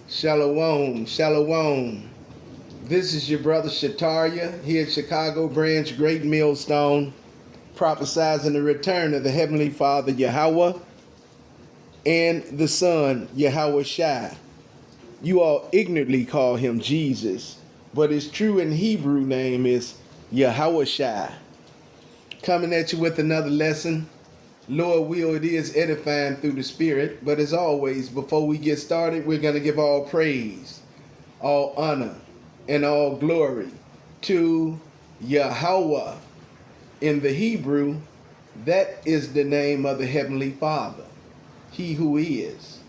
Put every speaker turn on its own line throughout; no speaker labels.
Shalom, shalom. This is your brother Shataria here at Chicago Branch Great Millstone, prophesizing the return of the Heavenly Father Yahweh and the Son Yahweh Shai. You all ignorantly call him Jesus, but his true and Hebrew name is Yahweh Shai. Coming at you with another lesson. Lord will, it is edifying through the Spirit. But as always, before we get started, we're going to give all praise, all honor, and all glory to Yahweh. In the Hebrew, that is the name of the Heavenly Father, He who is.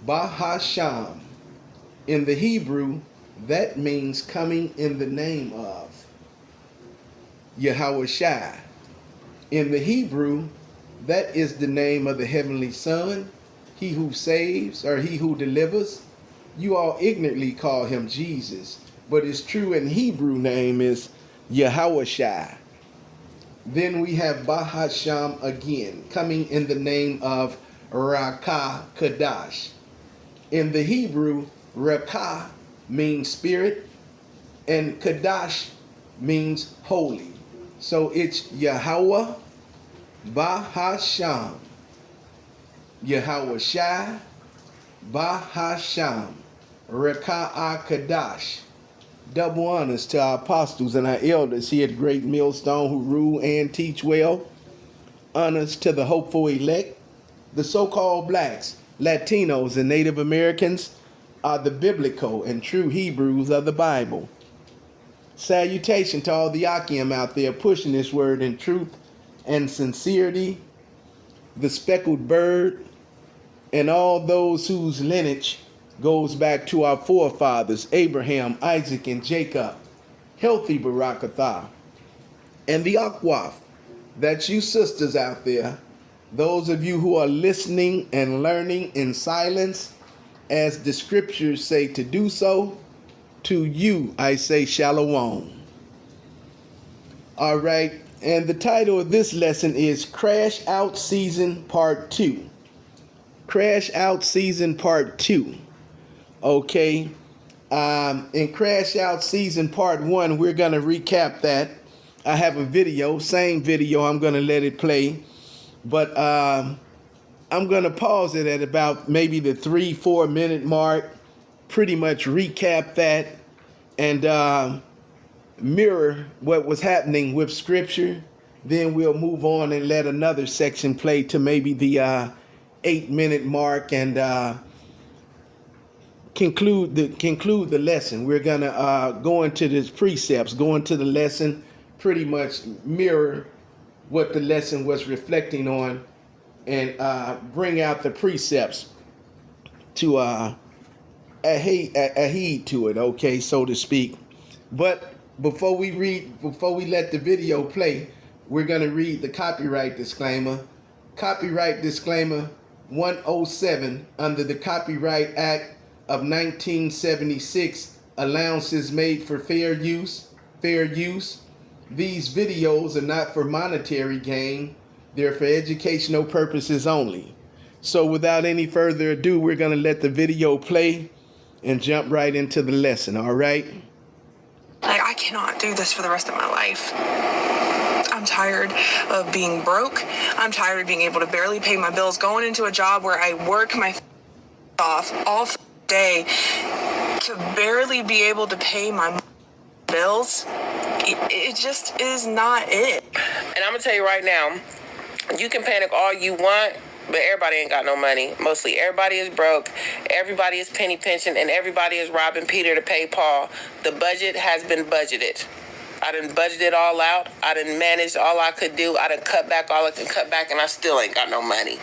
Bahasham. In the Hebrew, that means coming in the name of. Yahweh Shai. In the Hebrew, that is the name of the Heavenly Son, He who saves or He who delivers. You all ignorantly call him Jesus, but his true and Hebrew name is Yahweh Shai. Then we have Bahasham again, coming in the name of Rakah Kadash. In the Hebrew, Rakah means spirit, and Kadash means holy. So it's Yahweh Bahasham, Yahweh Shai Bahasham, Reka'ah Kadash. Double honors to our apostles and our elders here at Great Millstone who rule and teach well. Honors to the hopeful elect. The so-called blacks, Latinos, and Native Americans are the biblical and true Hebrews of the Bible. Salutation to all the Akim out there pushing this word in truth and sincerity. The speckled bird, and all those whose lineage goes back to our forefathers, Abraham, Isaac, and Jacob. Healthy Barakatah. And the Akwaf, that's you sisters out there, those of you who are listening and learning in silence, as the scriptures say to do so, to you I say shalom. All right, and the title of this lesson is Crash Out Season Part 2. Crash Out Season Part 2. Okay, in Crash Out Season Part 1, we're going to recap that. I have a video, same video, I'm going to let it play. But I'm going to pause it at about maybe the 3-4 minute mark, pretty much recap that, and mirror what was happening with Scripture. Then we'll move on and let another section play to maybe the 8-minute mark and conclude the lesson. We're gonna go into the precepts, go into the lesson, pretty much mirror what the lesson was reflecting on, and bring out the precepts to adhere to it, okay, so to speak. But before we let the video play, we're gonna read the copyright disclaimer. Copyright disclaimer 107 under the Copyright Act of 1976, allowances made for fair use. These videos are not for monetary gain. They're for educational purposes only. So without any further ado, we're going to let the video play and jump right into the lesson, all right?
I cannot do this for the rest of my life. I'm tired of being broke. I'm tired of being able to barely pay my bills, going into a job where I work my off all day to barely be able to pay my bills. It just is not it.
And I'm gonna tell you right now, you can panic all you want, but everybody ain't got no money. Mostly everybody is broke, everybody is penny pinching, and everybody is robbing Peter to pay Paul. The budget has been budgeted. I done budgeted all out. I done managed all I could do. I done cut back all I can cut back, and I still ain't got no money.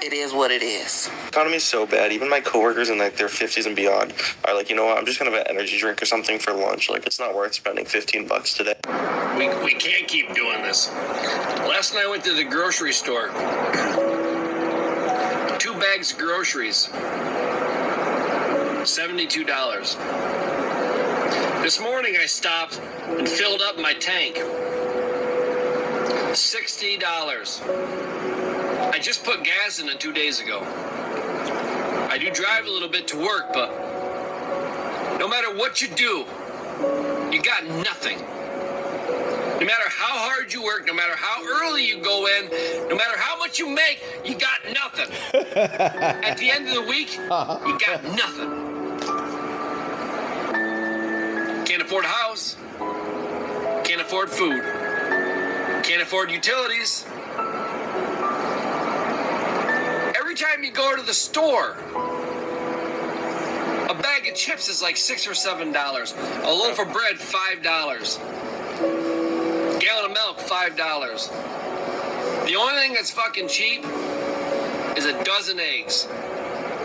It is what it is.
Economy's so bad. Even my coworkers in like their 50s and beyond are like, you know what, I'm just gonna have an energy drink or something for lunch. Like, it's not worth spending $15 today.
We can't keep doing this. Last night I went to the grocery store. 2 bags of groceries. $72. This morning I stopped and filled up my tank. $60. I just put gas in it 2 days ago. I do drive a little bit to work, but no matter what you do, you got nothing. No matter how hard you work, no matter how early you go in, no matter how much you make, you got nothing. At the end of the week, you got nothing. Can't afford a house. Can't afford food. Can't afford utilities. Every time you go to the store, a bag of chips is like $6 or $7. A loaf of bread, $5. Gallon of milk, $5. The only thing that's fucking cheap is a dozen eggs.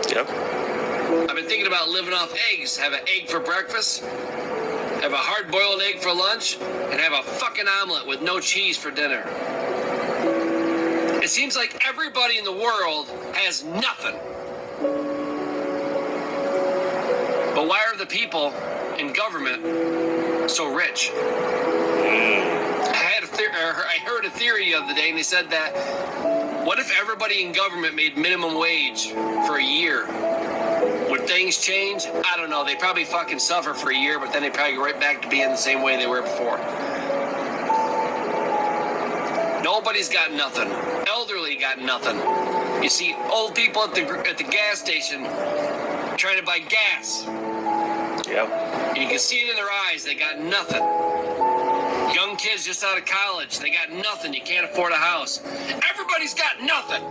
Yep.
I've been thinking about living off eggs. Have an egg for breakfast, have a hard-boiled egg for lunch, and have a fucking omelet with no cheese for dinner. It seems like everybody in the world has nothing. But why are the people in government so rich? I heard a theory the other day, and they said that what if everybody in government made minimum wage for a year? Would things change? I don't know. They probably fucking suffer for a year, but then they probably go right back to being the same way they were before. Nobody's got nothing. Elderly got nothing. You see old people at the gas station trying to buy gas.
Yep.
And you can see it in their eyes. They got nothing. Young kids just out of college, they got nothing. You can't afford a house. Everybody's got nothing.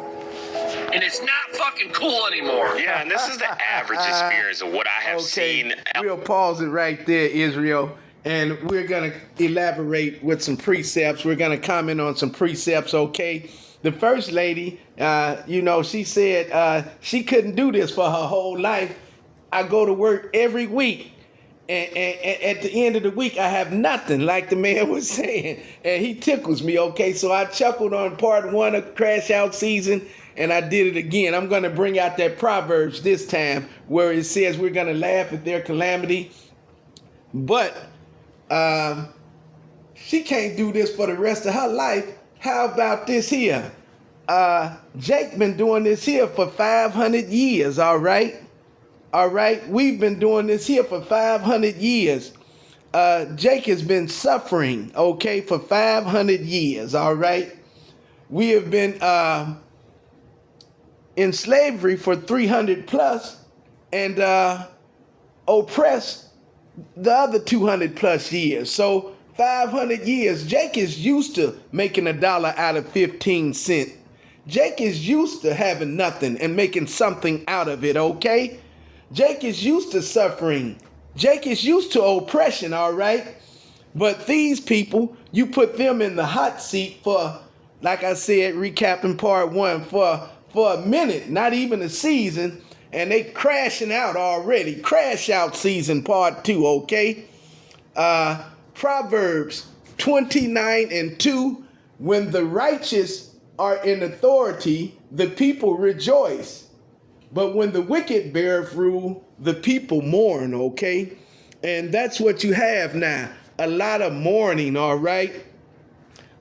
And it's not fucking cool anymore.
Yeah, and this is the average experience of what I have seen.
We'll pause it right there, Israel. And we're going to elaborate with some precepts. We're going to comment on some precepts, okay? The first lady, she said she couldn't do this for her whole life. I go to work every week. And at the end of the week, I have nothing, like the man was saying. And he tickles me, okay? So I chuckled on part 1 of Crash Out Season, and I did it again. I'm going to bring out that Proverbs this time where it says we're going to laugh at their calamity. But she can't do this for the rest of her life. How about this here? Jake been doing this here for 500 years, all right? All right, we've been doing this here for 500 years. Jake has been suffering, okay, for 500 years, all right? We have been in slavery for 300 plus and oppressed the other 200 plus years. So 500 years, Jake is used to making $1 out of 15 cents. Jake is used to having nothing and making something out of it, okay? Jake is used to suffering. Jake is used to oppression, all right? But these people, you put them in the hot seat for, like I said, recapping part 1, for a minute, not even a season, and they crashing out already. Crash Out Season part 2, okay? Proverbs 29:2, when the righteous are in authority, the people rejoice. But when the wicked beareth rule, the people mourn, okay? And that's what you have now. A lot of mourning, all right?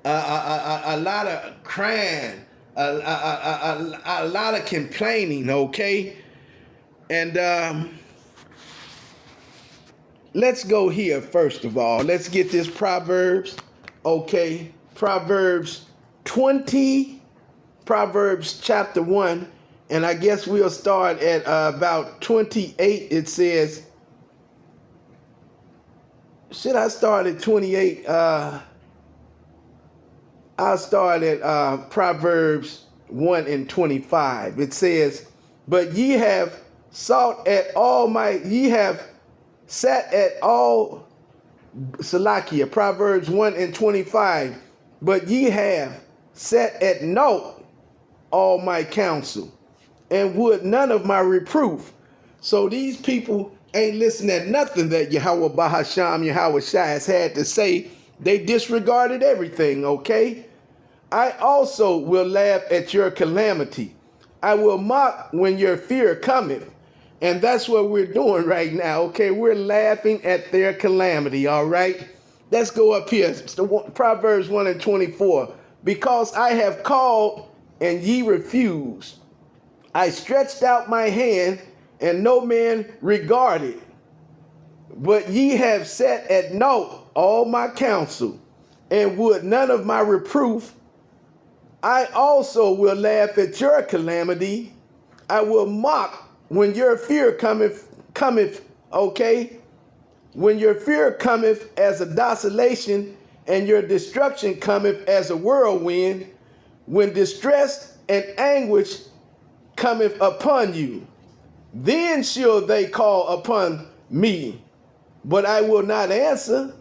A lot of crying, a lot of complaining, okay? And let's go here first of all. Let's get this Proverbs, okay? Proverbs 20, Proverbs chapter 1. And I guess we'll start at about 28. It says, should I start at 28? I'll start at Proverbs 1:25. It says, but ye have sought at all ye have sat at all, Salakia, Proverbs 1:25. But ye have sat at naught all my counsel, and would none of my reproof. So these people ain't listening at nothing that Yahweh Bahasham, Yahweh Shai has had to say. They disregarded everything, okay? I also will laugh at your calamity. I will mock when your fear cometh. And that's what we're doing right now, okay? We're laughing at their calamity, all right? Let's go up here. It's Proverbs 1:24. Because I have called and ye refused. I stretched out my hand, and no man regarded. But ye have set at naught all my counsel, and would none of my reproof. I also will laugh at your calamity. I will mock when your fear cometh, okay? When your fear cometh as a desolation, and your destruction cometh as a whirlwind, when distress and anguish cometh upon you, then shall they call upon me, but I will not answer.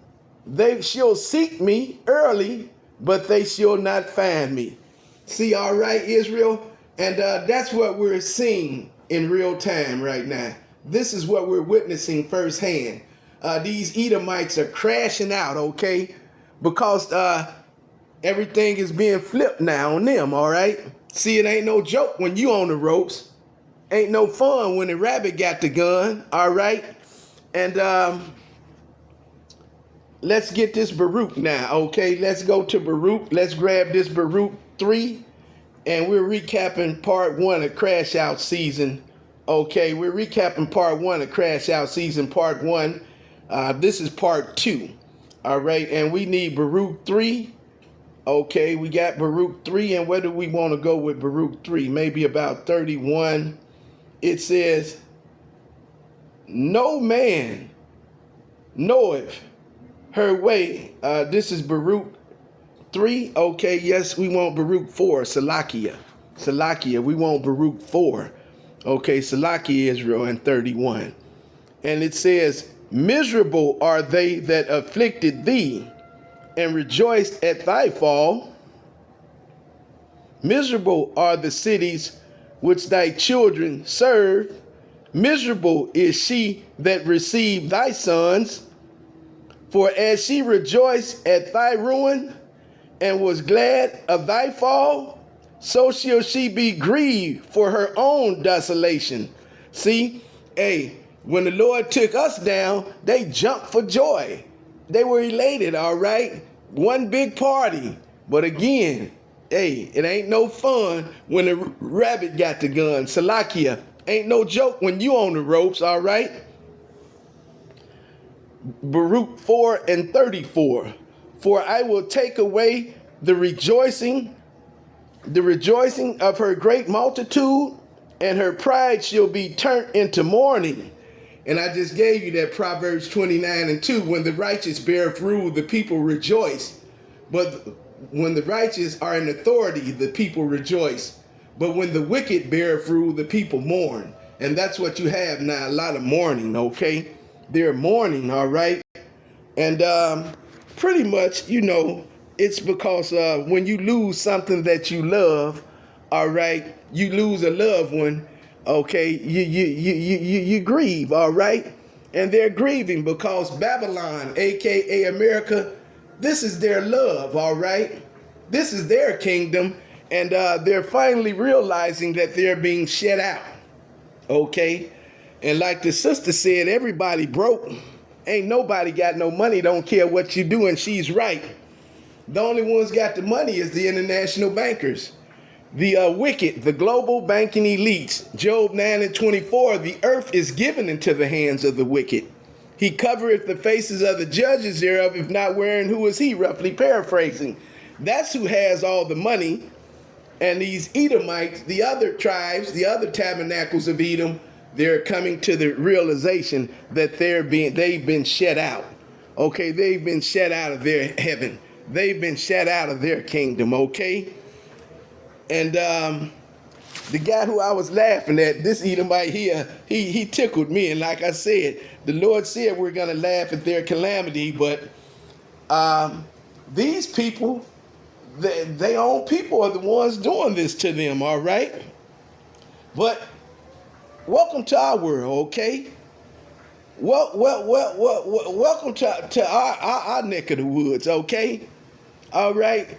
They shall seek me early, but they shall not find me. See, all right, Israel? And that's what we're seeing in real time right now. This is what we're witnessing firsthand. These Edomites are crashing out, okay? Because everything is being flipped now on them, all right? See, it ain't no joke when you on the ropes. Ain't no fun when the rabbit got the gun, all right? And let's get this Baruch now, okay? Let's go to Baruch. Let's grab this Baruch 3, and we're recapping part 1 of Crash Out Season. Okay, we're recapping part 1 of Crash Out Season, part 1. This is part 2, all right? And we need Baruch 3. Okay, we got Baruch 3, and where do we want to go with Baruch 3? Maybe about 31. It says, no man knoweth her way. This is Baruch 3. Okay, yes, we want Baruch 4, Salakia. Salakia, we want Baruch 4. Okay, Salakia, Israel, and 31. And it says, miserable are they that afflicted thee, and rejoiced at thy fall. Miserable are the cities which thy children serve. Miserable is she that received thy sons. For as she rejoiced at thy ruin, and was glad of thy fall, so shall she be grieved for her own desolation. See, hey, when the Lord took us down, they jumped for joy. They were elated, all right? One big party. But again, hey, it ain't no fun when the rabbit got the gun. Salakia, ain't no joke when you on the ropes, all right? Baruch 4 and 34. For I will take away the rejoicing of her great multitude, and her pride shall be turned into mourning. And I just gave you that Proverbs 29 and 2. When the righteous beareth rule, the people rejoice. But when the righteous are in authority, the people rejoice. But when the wicked beareth rule, the people mourn. And that's what you have now, a lot of mourning, okay? They're mourning, all right? And pretty much, you know, it's because when you lose something that you love, all right, you lose a loved one, okay, you grieve, all right? And they're grieving because Babylon, aka America, this is their love, all right? This is their kingdom, and they're finally realizing that they're being shut out, okay? And like the sister said, everybody broke. Ain't nobody got no money, don't care what you do, and she's right. The only ones got the money is the international bankers. The wicked, the global banking elites. Job 9 and 24, the earth is given into the hands of the wicked. He covereth the faces of the judges thereof, if not wherein who is he, roughly paraphrasing. That's who has all the money. And these Edomites, the other tribes, the other tabernacles of Edom, they're coming to the realization that they've been shut out. Okay, they've been shut out of their heaven. They've been shut out of their kingdom, okay? And the guy who I was laughing at, this Edomite here, he tickled me. And like I said, the Lord said we're going to laugh at their calamity, but these people, their own people are the ones doing this to them, all right? But welcome to our world, okay? Welcome to our neck of the woods, okay? All right?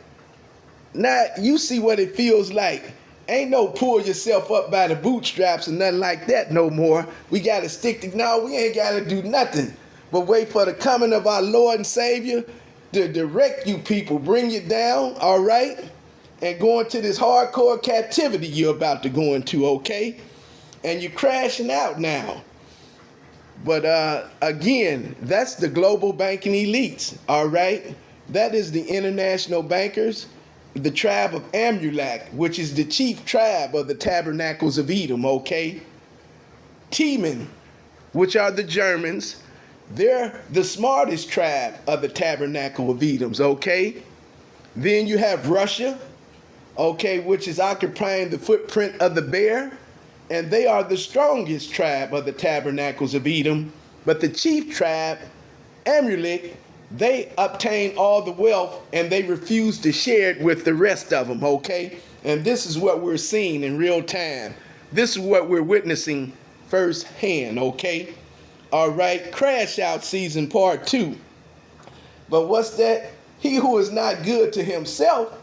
Now, you see what it feels like. Ain't no pull yourself up by the bootstraps or nothing like that no more. We got to stick to, no, we ain't got to do nothing but wait for the coming of our Lord and Savior to direct you people, bring you down, all right? and go into this hardcore captivity you're about to go into, okay? And you're crashing out now. But again, that's the global banking elites, all right? That is the international bankers, the tribe of Amulek, which is the chief tribe of the tabernacles of Edom, okay? Teman, which are the Germans, they're the smartest tribe of the tabernacle of Edoms, okay? Then you have Russia, okay, which is occupying the footprint of the bear, and they are the strongest tribe of the tabernacles of Edom. But the chief tribe, Amulek, they obtain all the wealth and they refuse to share it with the rest of them, okay? And this is what we're seeing in real time. This is what we're witnessing firsthand, okay? All right, Crash Out Season Part 2. But what's that? He who is not good to himself,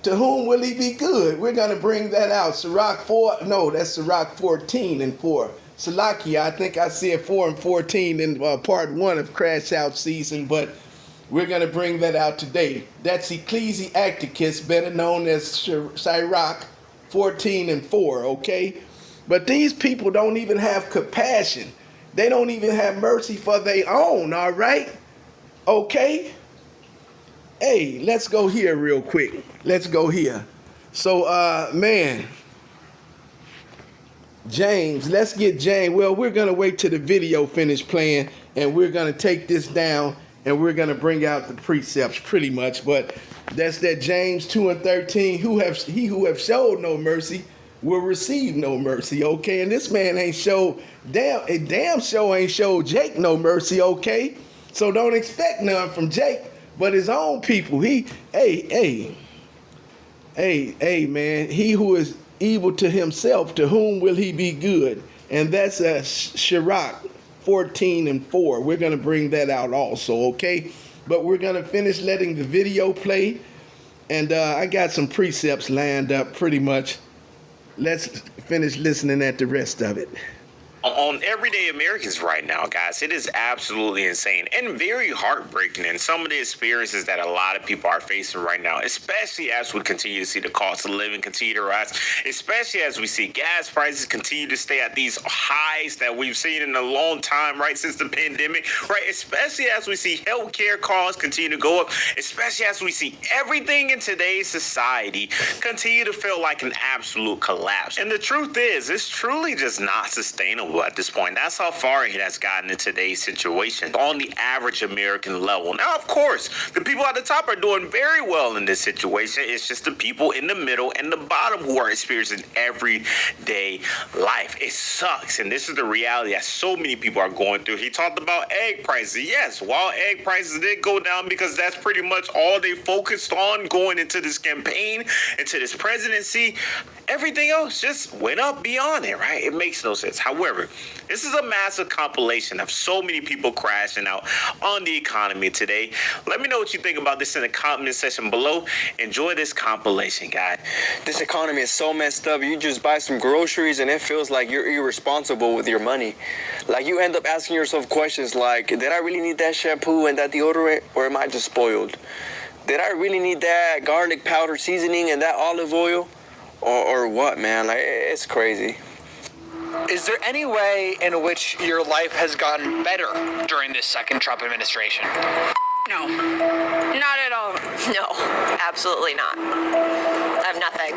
to whom will he be good? We're going to bring that out. Sirach 4, no, that's Sirach 14 and 4. Salakia, I think I said 4 and 14 in part 1 of Crash Out Season, but we're going to bring that out today. That's Ecclesiasticus, better known as Sirach 14 and 4, okay? But these people don't even have compassion. They don't even have mercy for their own, all right? Okay? Hey, let's go here real quick. Let's go here. So, man, James, let's get James. Well, we're going to wait till the video finish playing, and we're going to take this down, and we're going to bring out the precepts pretty much. But that's that James 2 and 13. He who have showed no mercy will receive no mercy, okay? And this man ain't showed, damn show ain't showed Jake no mercy, okay? So don't expect none from Jake, but his own people. Hey, man, he who is evil to himself, to whom will he be good? And that's Sirach 14 and 4. We're going to bring that out also, okay? But we're going to finish letting the video play. And I got some precepts lined up pretty much. Let's finish listening at the rest of it.
On everyday Americans right now, guys, it is absolutely insane and very heartbreaking. And some of the experiences that a lot of people are facing right now, especially as we continue to see the cost of living continue to rise, especially as we see gas prices continue to stay at these highs that we've seen in a long time, right, since the pandemic, right? Especially as we see healthcare costs continue to go up, especially as we see everything in today's society continue to feel like an absolute collapse. And the truth is, it's truly just not sustainable at this point. That's how far it has gotten in today's situation on the average American level. Now, of course, the people at the top are doing very well in this situation. It's just the people in the middle and the bottom who are experiencing everyday life. It sucks, and this is the reality that so many people are going through. He talked about egg prices. Yes, while egg prices did go down because that's pretty much all they focused on going into this campaign, into this presidency, everything else just went up beyond it, right? It makes no sense. However, this is a massive compilation of so many people crashing out on the economy today. Let me know what you think about this in the comment section below. Enjoy this compilation, guys.
This economy is so messed up. You just buy some groceries and it feels like you're irresponsible with your money. Like you end up asking yourself questions like, did I really need that shampoo and that deodorant, or am I just spoiled? Did I really need that garlic powder seasoning and that olive oil? Or what, man? Like, it's crazy.
Is there any way in which your life has gotten better during this second Trump administration?
No. Not at all. No, absolutely not. I have nothing.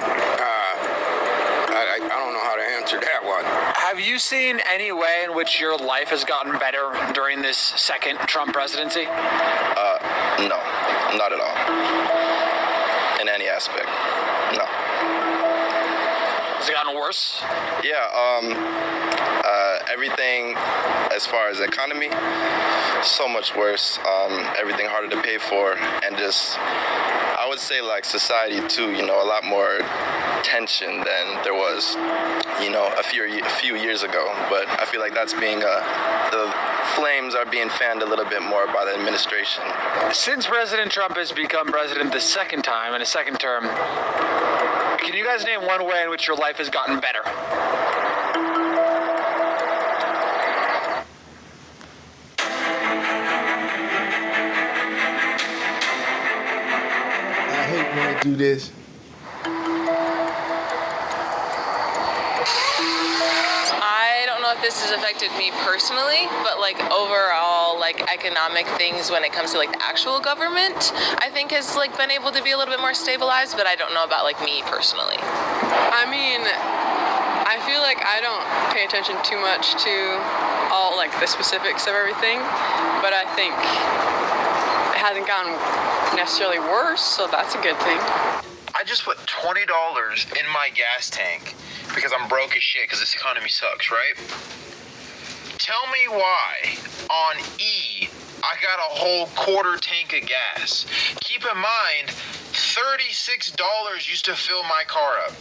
I don't know how to answer that one.
Have you seen any way in which your life has gotten better during this second Trump presidency?
No, not at all. In any aspect, no.
Has it gotten worse?
Yeah, everything as far as economy, so much worse. Everything harder to pay for, and just, I would say, like, society too, you know, a lot more tension than there was, you know, a few years ago. But I feel like that's being, the flames are being fanned a little bit more by the administration.
Since President Trump has become president the second time in a second term, can you guys name one way in which your life has gotten better?
I hate when I do this.
has affected me personally, but like overall, like economic things when it comes to like the actual government, I think has like been able to be a little bit more stabilized, but I don't know about like me personally.
I mean, I feel like I don't pay attention too much to all like the specifics of everything, but I think it hasn't gotten necessarily worse, so that's a good thing.
I just put $20 in my gas tank because I'm broke as shit because this economy sucks, right? Tell me why on E I got a whole quarter tank of gas. Keep in mind, $36 used to fill my car up.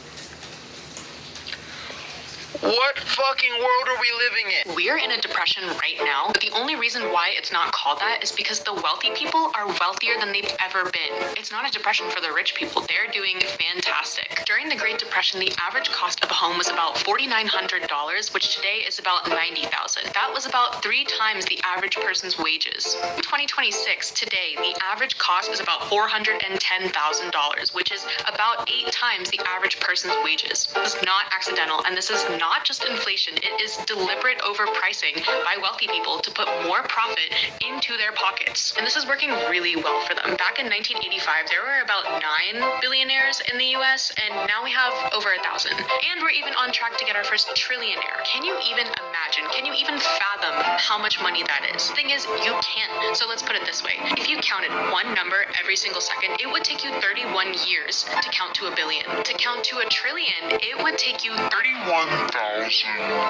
What fucking world are we living in?
We're in a depression right now, but the only reason why it's not called that is because the wealthy people are wealthier than they've ever been. It's not a depression for the rich people. They're doing fantastic. During the Great Depression, the average cost of a home was about $4,900, which today is about $90,000. That was about 3 times the average person's wages. In 2026, today, the average cost is about $410,000, which is about 8 times the average person's wages. This is not accidental, and this is not just inflation. It is deliberate overpricing by wealthy people to put more profit into their pockets. And this is working really well for them. Back in 1985, there were about 9 billionaires in the US, and now we have over 1,000. And we're even on track to get our first trillionaire. Can you even imagine? Can you even fathom how much money that is? The thing is, you can't. So let's put it this way. If you counted one number every single second, it would take you 31 years to count to a billion. To count to a trillion, it would take you 31,000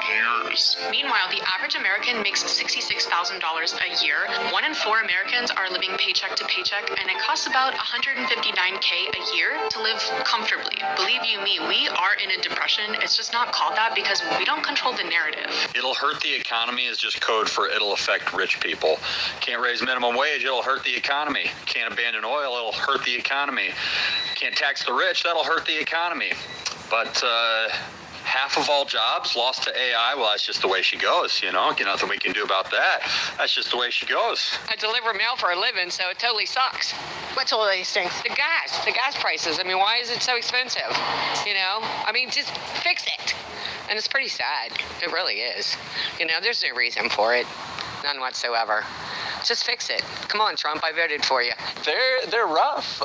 years. Meanwhile, the average American makes $66,000 a year. 1 in 4 Americans are living paycheck to paycheck, and it costs about $159K a year to live comfortably. Believe you me, we are in a depression. It's just not called that because we don't control the narrative.
It'll hurt the economy is just code for it'll affect rich people. Can't raise minimum wage, it'll hurt the economy. Can't abandon oil, it'll hurt the economy. Can't tax the rich, that'll hurt the economy. But half of all jobs lost to AI. Well, that's just the way she goes, you know. Nothing we can do about that. That's just the way she goes.
I deliver mail for a living, so it totally sucks. What's all these things? The gas prices. I mean, why is it so expensive? You know, I mean, just fix it. And it's pretty sad. It really is. You know, there's no reason for it. None whatsoever. Just fix it. Come on, Trump, I voted for you.
They're rough.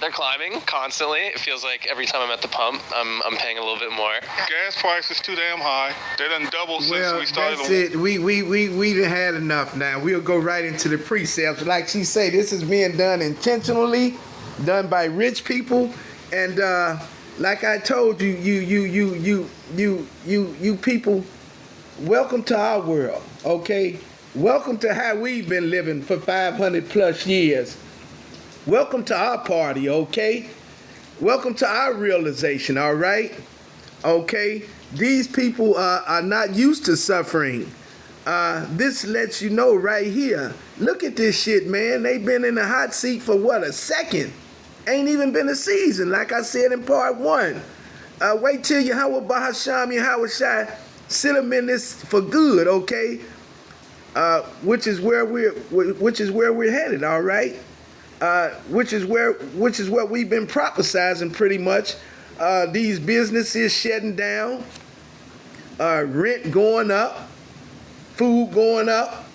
They're climbing constantly. It feels like every time I'm at the pump, I'm paying a little bit more.
Gas prices too damn high. They done doubled since we started.
That's it. We done had enough now. We'll go right into the precepts. Like she said, this is being done intentionally, done by rich people, and like I told you, you people, welcome to our world, okay? Welcome to how we've been living for 500 plus years. Welcome to our party, okay? Welcome to our realization, all right? Okay? These people are not used to suffering. This lets you know right here. Look at this shit, man. They've been in the hot seat for what, a second? Ain't even been a season, like I said in part 1. Wait till Yahweh Bahasham, Yahweh Shai, sit them in this for good, okay? Which is where we're headed, all right? Which is what we've been prophesizing pretty much. These businesses shutting down, rent going up, food going up,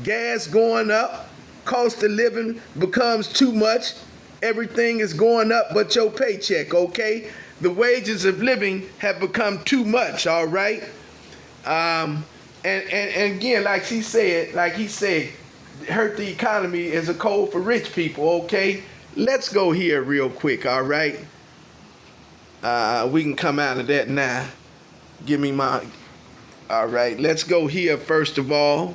gas going up, cost of living becomes too much. Everything is going up but your paycheck, okay? The wages of living have become too much, all right? And again, like he said, hurt the economy is a code for rich people, okay? Let's go here real quick, all right? We can come out of that now. Give me my, all right, let's go here first of all.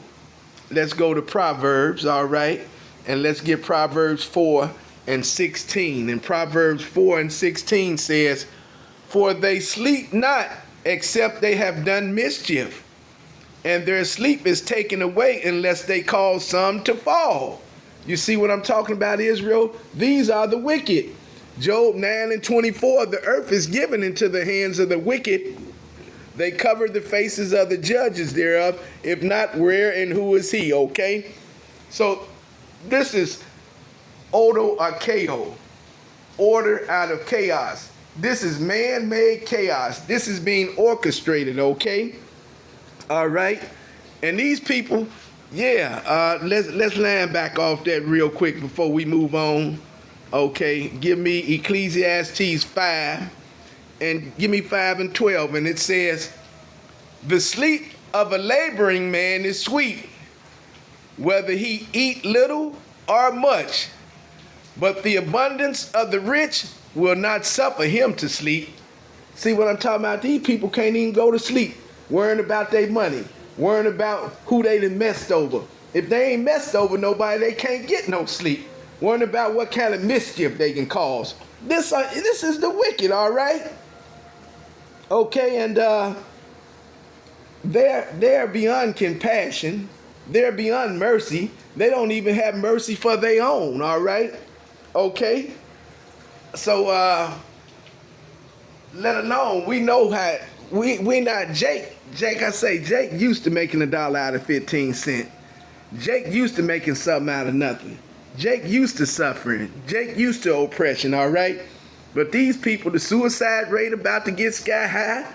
Let's go to Proverbs, all right? And let's get Proverbs 4 and 16. And Proverbs 4 and 16 says, "For they sleep not, except they have done mischief, and their sleep is taken away unless they cause some to fall." You see what I'm talking about, Israel? These are the wicked. Job 9 and 24, "The earth is given into the hands of the wicked. They cover the faces of the judges thereof. If not, where and who is he?" Okay? So this is Odo Archeo, order out of chaos. This is man-made chaos. This is being orchestrated, okay? All right, and these people, yeah. Let's land back off that real quick before we move on. Okay, give me Ecclesiastes 5, and give me 5 and 12, and it says, "The sleep of a laboring man is sweet, whether he eat little or much, but the abundance of the rich will not suffer him to sleep." See what I'm talking about? These people can't even go to sleep, worrying about their money, worrying about who they done messed over. If they ain't messed over nobody, they can't get no sleep. Worrying about what kind of mischief they can cause. This is the wicked, all right? Okay, and they're beyond compassion. They're beyond mercy. They don't even have mercy for their own, all right? Okay? So, let alone, we know how, we not Jake. Jake used to making $1 out of 15 cents. Jake used to making something out of nothing. Jake used to suffering. Jake used to oppression, all right? But these people, the suicide rate about to get sky high,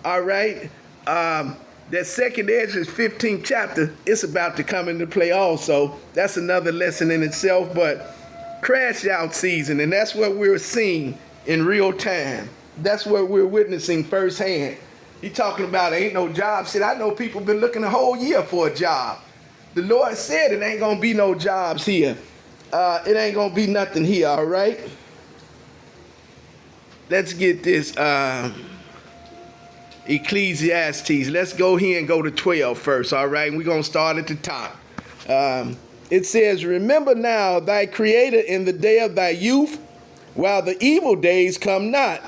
all right? That second Ezra's 15th chapter, it's about to come into play also. That's another lesson in itself, but crash out season, and that's what we're seeing in real time. That's what we're witnessing firsthand. He talking about ain't no job. Shit, I know people been looking a whole year for a job. The Lord said it ain't gonna be no jobs here. It ain't gonna be nothing here, all right? Let's get this Ecclesiastes. Let's go here and go to 12 first, all right? We're gonna start at the top. It says, "Remember now thy Creator in the day of thy youth, while the evil days come not,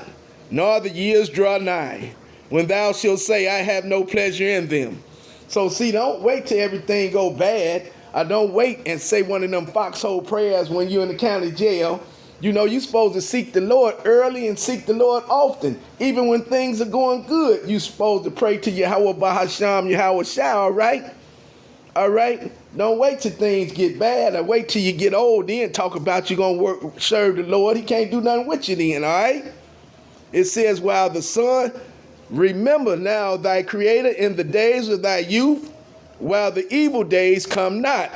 nor the years draw nigh, when thou shalt say, I have no pleasure in them." So see, don't wait till everything go bad. Don't wait and say one of them foxhole prayers when you're in the county jail. You know, you're supposed to seek the Lord early and seek the Lord often. Even when things are going good, you're supposed to pray to Yahweh Bahasham, Yahweh Shah, all right? All right? Don't wait till things get bad or wait till you get old, then talk about you going to serve the Lord. He can't do nothing with you then, all right? It says, while the sun, remember now thy Creator in the days of thy youth, while the evil days come not,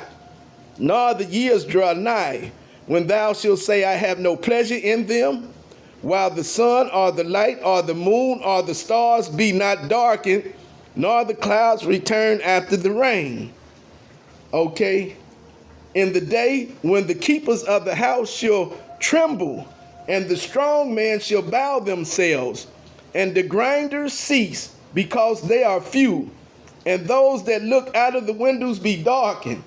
nor the years draw nigh, when thou shalt say, I have no pleasure in them, while the sun or the light or the moon or the stars be not darkened, nor the clouds return after the rain. Okay? In the day when the keepers of the house shall tremble, and the strong man shall bow themselves, and the grinders cease, because they are few, and those that look out of the windows be darkened.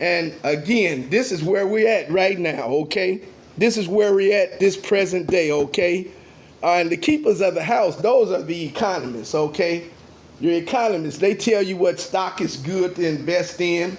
And again, this is where we're at right now, okay? This is where we're at this present day, okay? And the keepers of the house, those are the economists, okay? Your economists, they tell you what stock is good to invest in,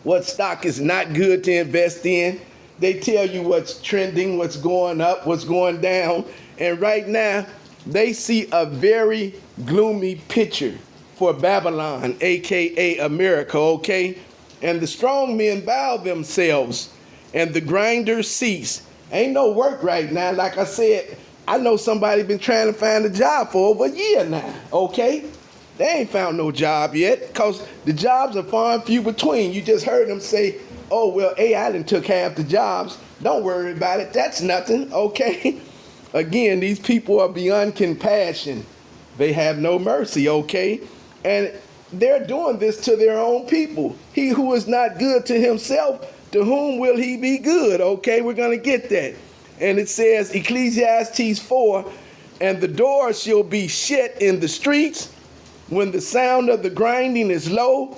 what stock is not good to invest in. They tell you what's trending, what's going up, what's going down. And right now, they see a very gloomy picture for Babylon, aka America, okay? And the strong men bow themselves, and the grinders cease. Ain't no work right now. Like I said, I know somebody been trying to find a job for over a year now, okay? They ain't found no job yet, because the jobs are far and few between. You just heard them say, oh, well, AI done took half the jobs. Don't worry about it. That's nothing, okay? Again, these people are beyond compassion. They have no mercy, okay? And they're doing this to their own people. He who is not good to himself, to whom will he be good? Okay, we're going to get that. And it says, Ecclesiastes 4, and the doors shall be shut in the streets when the sound of the grinding is low,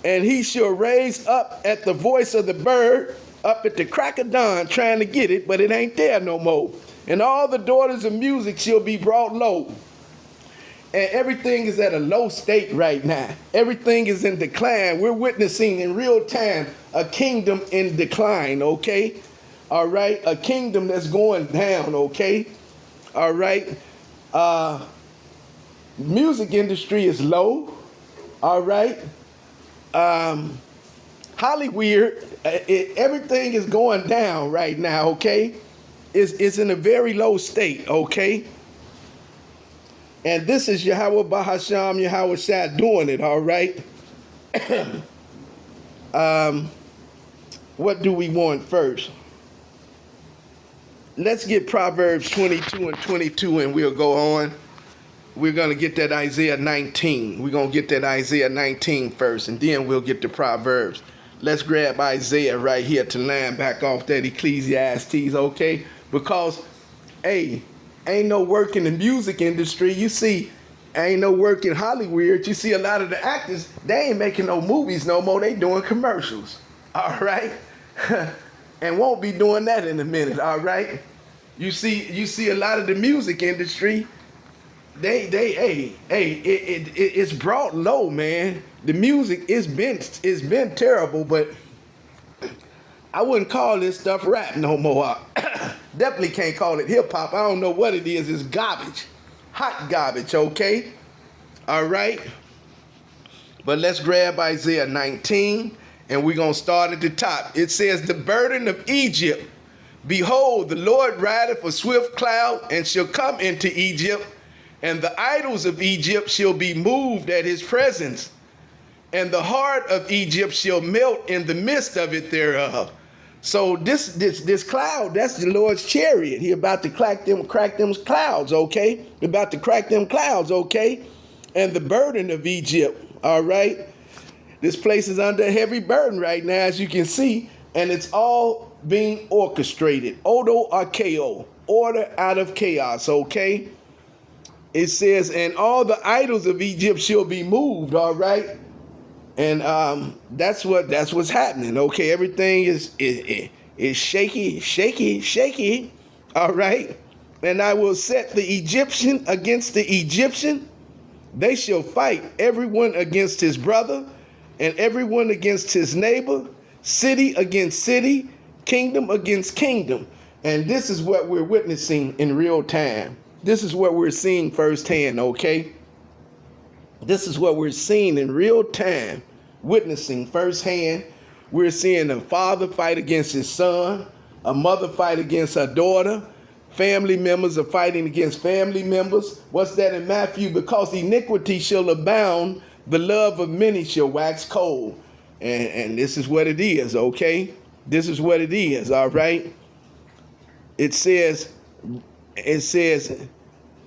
and he shall raise up at the voice of the bird, up at the crack of dawn, trying to get it, but it ain't there no more. And all the daughters of music shall be brought low. And everything is at a low state right now. Everything is in decline. We're witnessing in real time a kingdom in decline, okay? All right? A kingdom that's going down, okay? All right? Music industry is low, all right? Hollywood, everything is going down right now, okay? It's in a very low state, okay? And this is Yahweh Bahasham Yahweh Shah doing it, all right? What do we want first? Let's get Proverbs 22 and 22 and we'll go on. We're going to get that Isaiah 19. We're going to get that Isaiah 19 first, and then we'll get to Proverbs. Let's grab Isaiah right here to line back off that Ecclesiastes, okay? Because, hey, ain't no work in the music industry. You see, ain't no work in Hollywood. You see a lot of the actors, they ain't making no movies no more. They doing commercials, all right? And won't be doing that in a minute, all right? You see a lot of the music industry, it's brought low, man. The music it's been terrible, but I wouldn't call this stuff rap no more. Definitely can't call it hip hop. I don't know what it is. It's garbage, hot garbage. Okay, all right. But let's grab Isaiah 19, and we're gonna start at the top. It says, "The burden of Egypt, behold, the Lord rideth a swift cloud, and shall come into Egypt. And the idols of Egypt shall be moved at his presence, and the heart of Egypt shall melt in the midst of it thereof." So this cloud, that's the Lord's chariot. He about to crack them clouds, okay? About to crack them clouds, okay? And the burden of Egypt, all right? This place is under a heavy burden right now, as you can see, and it's all being orchestrated. Odo Archeo, order out of chaos, okay? It says, and all the idols of Egypt shall be moved, all right? And that's what's happening, okay? Everything is shaky, all right? And I will set the Egyptian against the Egyptian. They shall fight, everyone against his brother, and everyone against his neighbor, city against city, kingdom against kingdom. And this is what we're witnessing in real time. This is what we're seeing firsthand, okay? This is what we're seeing in real time, witnessing firsthand. We're seeing a father fight against his son, a mother fight against her daughter, family members are fighting against family members. What's that in Matthew? Because iniquity shall abound, the love of many shall wax cold. And this is what it is, okay? This is what it is, all right? It says,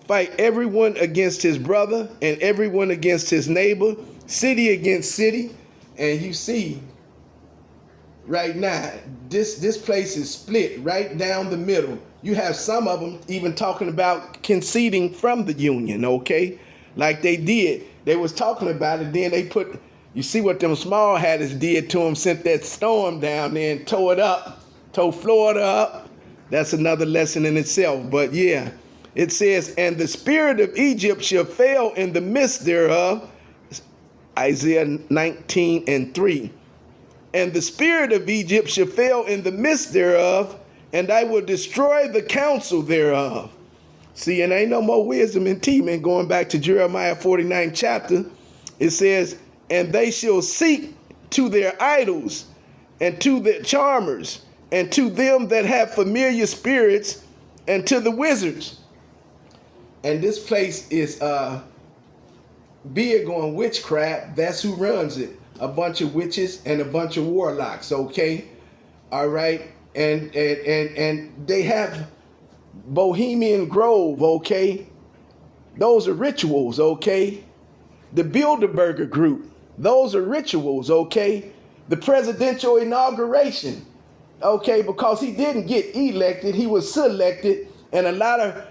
fight everyone against his brother and everyone against his neighbor, city against city. And you see, right now, this place is split right down the middle. You have some of them even talking about conceding from the union, okay? Like they did. They was talking about it, then they put, you see what them small hatters did to them, sent that storm down there and tore it up, tore Florida up. That's another lesson in itself. But yeah, it says, and the spirit of Egypt shall fail in the midst thereof. Isaiah 19 and 3. And the spirit of Egypt shall fail in the midst thereof, and I will destroy the counsel thereof. See, and ain't no more wisdom in Teman. Going back to Jeremiah 49 chapter, it says, and they shall seek to their idols and to their charmers, and to them that have familiar spirits, and to the wizards. And this place is big on witchcraft. That's who runs it. A bunch of witches and a bunch of warlocks, okay? All right? And they have Bohemian Grove, okay? Those are rituals, okay? The Bilderberger group, those are rituals, okay? The presidential inauguration, okay, because he didn't get elected, he was selected, and a lot of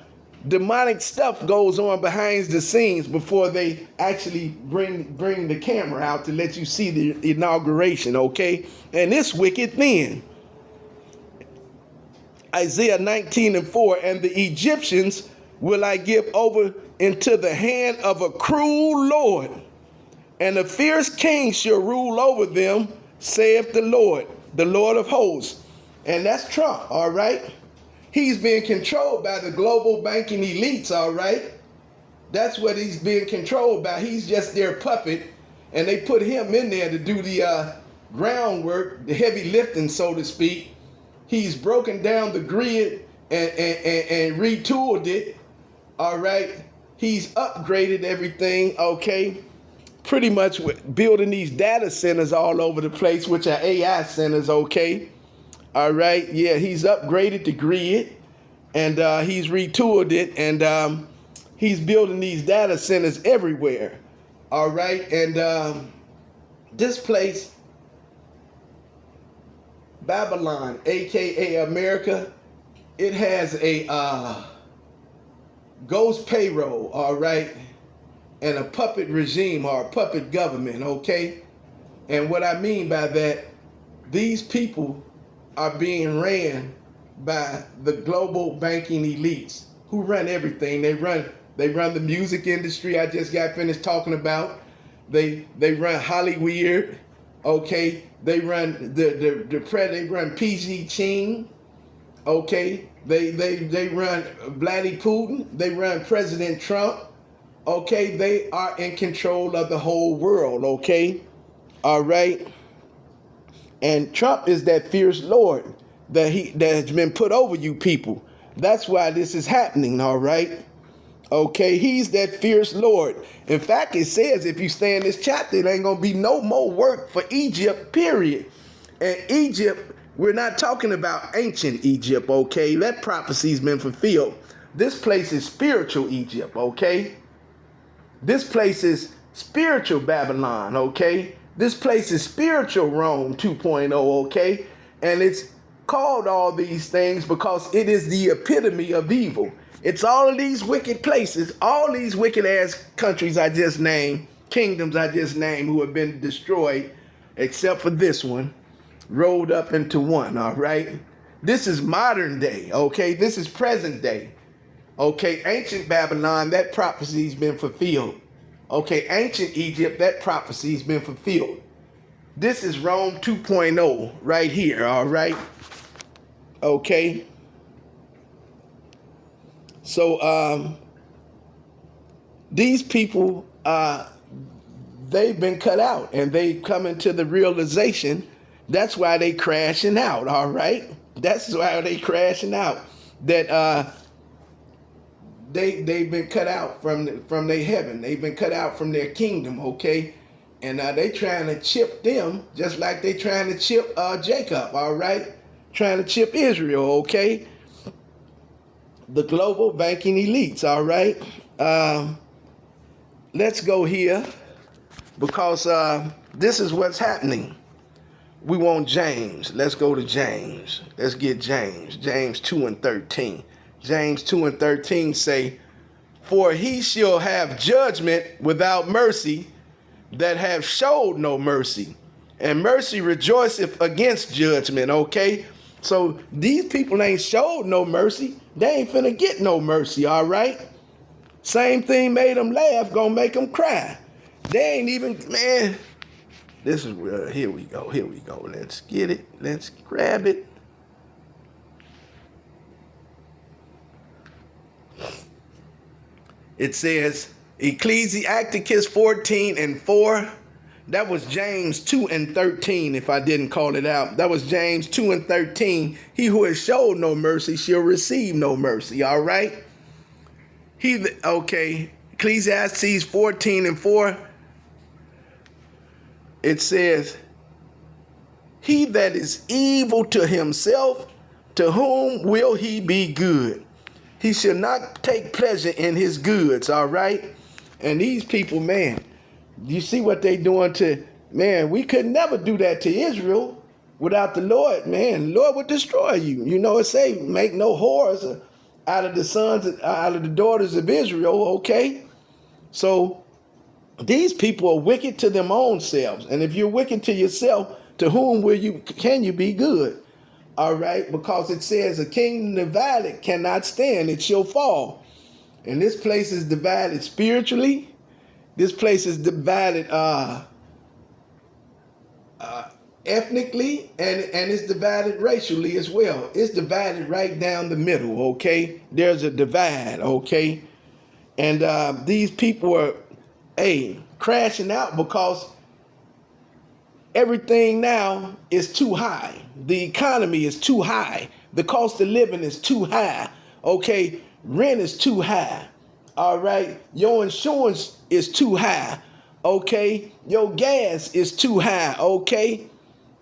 demonic stuff goes on behind the scenes before they actually bring the camera out to let you see the inauguration, okay? And it's wicked then. Isaiah 19 and 4, and the Egyptians will I give over into the hand of a cruel Lord, and a fierce king shall rule over them, saith the Lord of hosts. And that's Trump, all right? He's being controlled by the global banking elites, all right? That's what he's being controlled by. He's just their puppet, and they put him in there to do the groundwork, the heavy lifting, so to speak. He's broken down the grid and retooled it, all right? He's upgraded everything, okay? Pretty much building these data centers all over the place, which are AI centers, okay? All right, yeah, he's upgraded the grid, and he's retooled it, and he's building these data centers everywhere. All right, and this place, Babylon, aka America, it has a ghost payroll, all right, and a puppet regime or a puppet government, okay? And what I mean by that, these people are being ran by the global banking elites who run everything. They run the music industry I just got finished talking about. They run Hollywood, okay? They run they run PG Ching, okay? They run Vladimir Putin. They run President Trump, okay? They are in control of the whole world, okay? All right? And Trump is that fierce Lord that has been put over you people. That's why this is happening, all right? Okay, he's that fierce Lord. In fact, it says if you stay in this chapter, there ain't gonna be no more work for Egypt, period. And Egypt, we're not talking about ancient Egypt, okay? That prophecy's been fulfilled. This place is spiritual Egypt, okay? This place is spiritual Babylon, okay? This place is spiritual Rome 2.0, okay? And it's called all these things because it is the epitome of evil. It's all of these wicked places, all these wicked ass countries I just named, kingdoms I just named who have been destroyed, except for this one, rolled up into one, all right? This is modern day, okay? This is present day. Okay, ancient Babylon, that prophecy's been fulfilled. Okay, ancient Egypt, that prophecy's been fulfilled. This is Rome 2.0 right here, all right? Okay. So, these people, they've been cut out and they come into the realization that's why they crashing out, all right? That's why they crashing out. That they've been cut out from their heaven. They've been cut out from their kingdom, okay? And they trying to chip them just like they trying to chip Jacob, all right? Trying to chip Israel, okay? The global banking elites, all right? Let's go here because this is what's happening. We want James. Let's go to James. Let's get James. James 2:13. James 2:13 say, for he shall have judgment without mercy that have showed no mercy. And mercy rejoiceth against judgment, okay? So these people ain't showed no mercy. They ain't finna get no mercy, all right? Same thing made them laugh, gonna make them cry. They ain't even, man, this is, here we go. Let's get it, let's grab it. It says, Ecclesiasticus 14:4. That was James 2:13, if I didn't call it out. That was James 2:13. He who has showed no mercy shall receive no mercy, all right? Okay, Ecclesiastes 14:4. It says, he that is evil to himself, to whom will he be good? He shall not take pleasure in his goods, all right? And these people, man, you see what they doing to, man, we could never do that to Israel without the Lord, man. The Lord would destroy you. You know, it say, make no whores out of the sons, out of the daughters of Israel, okay? So these people are wicked to them own selves. And if you're wicked to yourself, to whom can you be good? All right, because it says a kingdom divided cannot stand, it shall fall. And this place is divided spiritually. This place is divided ethnically, and it's divided racially as well. It's divided right down the middle, okay? There's a divide, okay? And these people are, crashing out because everything now is too high. The economy is too high. The cost of living is too high. Okay, rent is too high. All right, your insurance is too high. Okay, your gas is too high. Okay,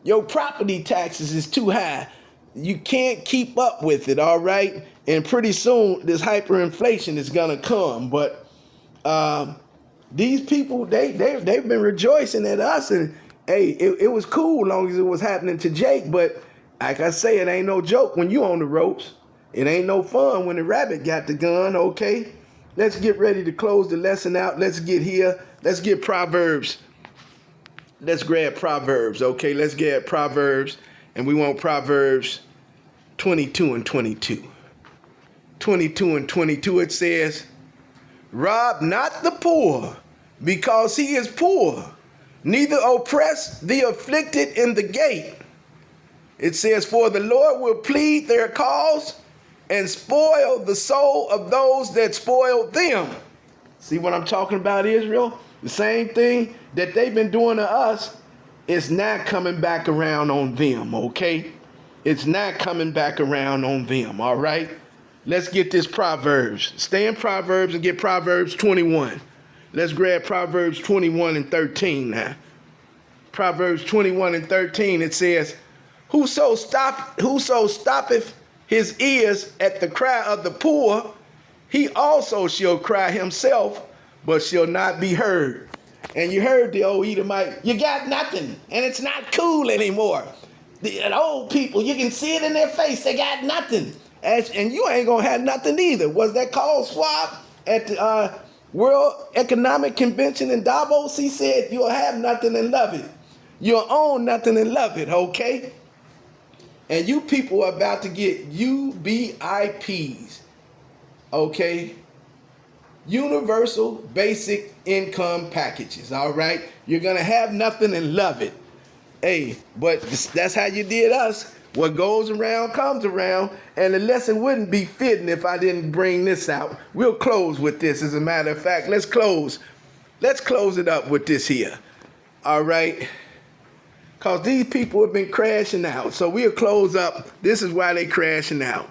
your property taxes is too high. You can't keep up with it. All right, and pretty soon this hyperinflation is gonna come. But these people, they've been rejoicing at us, and hey, it was cool long as it was happening to Jake. But like I say, it ain't no joke when you on the ropes. It ain't no fun when the rabbit got the gun. Okay, let's get ready to close the lesson out. Let's get here. Let's get Proverbs. Let's grab Proverbs. Okay, let's get Proverbs, and we want Proverbs 22 and 22. 22 and 22. It says, "Rob not the poor, because he is poor, neither oppress the afflicted in the gate." It says, "For the Lord will plead their cause and spoil the soul of those that spoil them." See what I'm talking about, Israel? The same thing that they've been doing to us is not coming back around on them, okay? It's not coming back around on them, all right? Let's get this Proverbs. Stay in Proverbs and get Proverbs 21. Let's grab Proverbs 21 and 13 now. Proverbs 21 and 13, it says, Whoso stoppeth his ears at the cry of the poor, he also shall cry himself, but shall not be heard. And you heard the old Edomite, you got nothing, and it's not cool anymore. The old people, you can see it in their face, they got nothing. And you ain't gonna have nothing either. Was that called Schwab at the World Economic Convention in Davos? He said, you'll have nothing and love it. You'll own nothing and love it, okay? And you people are about to get UBIPs, okay? Universal Basic Income Packages, all right? You're gonna have nothing and love it. Hey, but that's how you did us. What goes around comes around, and the lesson wouldn't be fitting if I didn't bring this out. We'll close with this, as a matter of fact. Let's close it up with this here, all right? Because these people have been crashing out. So we'll close up. This is why they crashing out.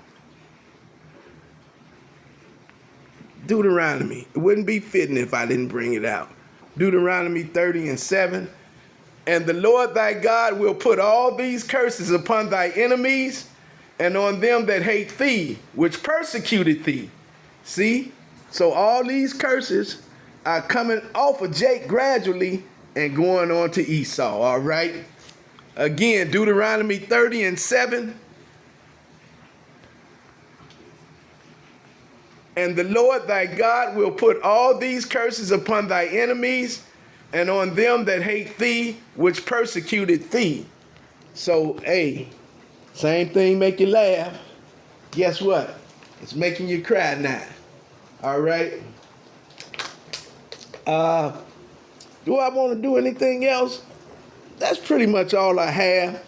Deuteronomy. It wouldn't be fitting if I didn't bring it out. Deuteronomy 30 and 7. "And the Lord thy God will put all these curses upon thy enemies and on them that hate thee, which persecuted thee." See? So all these curses are coming off of Jake gradually and going on to Esau, all right? Again, Deuteronomy 30 and 7. "And the Lord thy God will put all these curses upon thy enemies and on them that hate thee, which persecuted thee." So, hey, same thing make you laugh. Guess what? It's making you cry now. All right? Do I want to do anything else? That's pretty much all I have.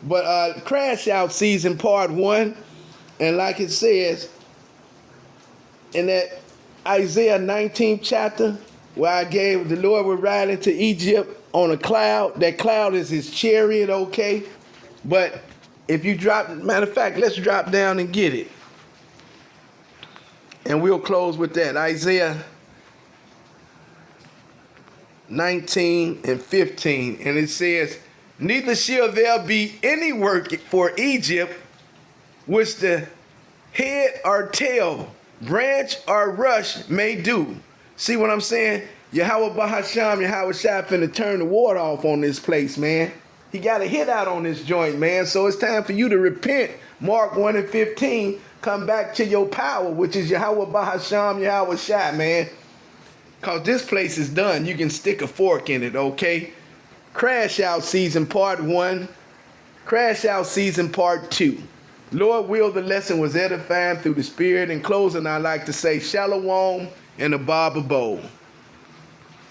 But Crash Out Season Part 1. And like it says, in that Isaiah 19th chapter, where I gave the Lord would ride into Egypt on a cloud. That cloud is his chariot, okay? But if you drop, matter of fact, let's drop down and get it. And we'll close with that. Isaiah 19 and 15. And it says, "Neither shall there be any work for Egypt, which the head or tail, branch or rush may do." See what I'm saying? Yahweh Bahasham, Yahweh Shai finna turn the water off on this place, man. He got a hit out on this joint, man. So it's time for you to repent. Mark 1 and 15, come back to your power, which is Yahweh Bahasham, Yahweh Shai, man. Because this place is done. You can stick a fork in it, okay? Crash Out Season Part 1. Crash Out Season Part 2. Lord will, the lesson was edifying through the Spirit. In closing, I like to say Shalom and a Baba Bowl.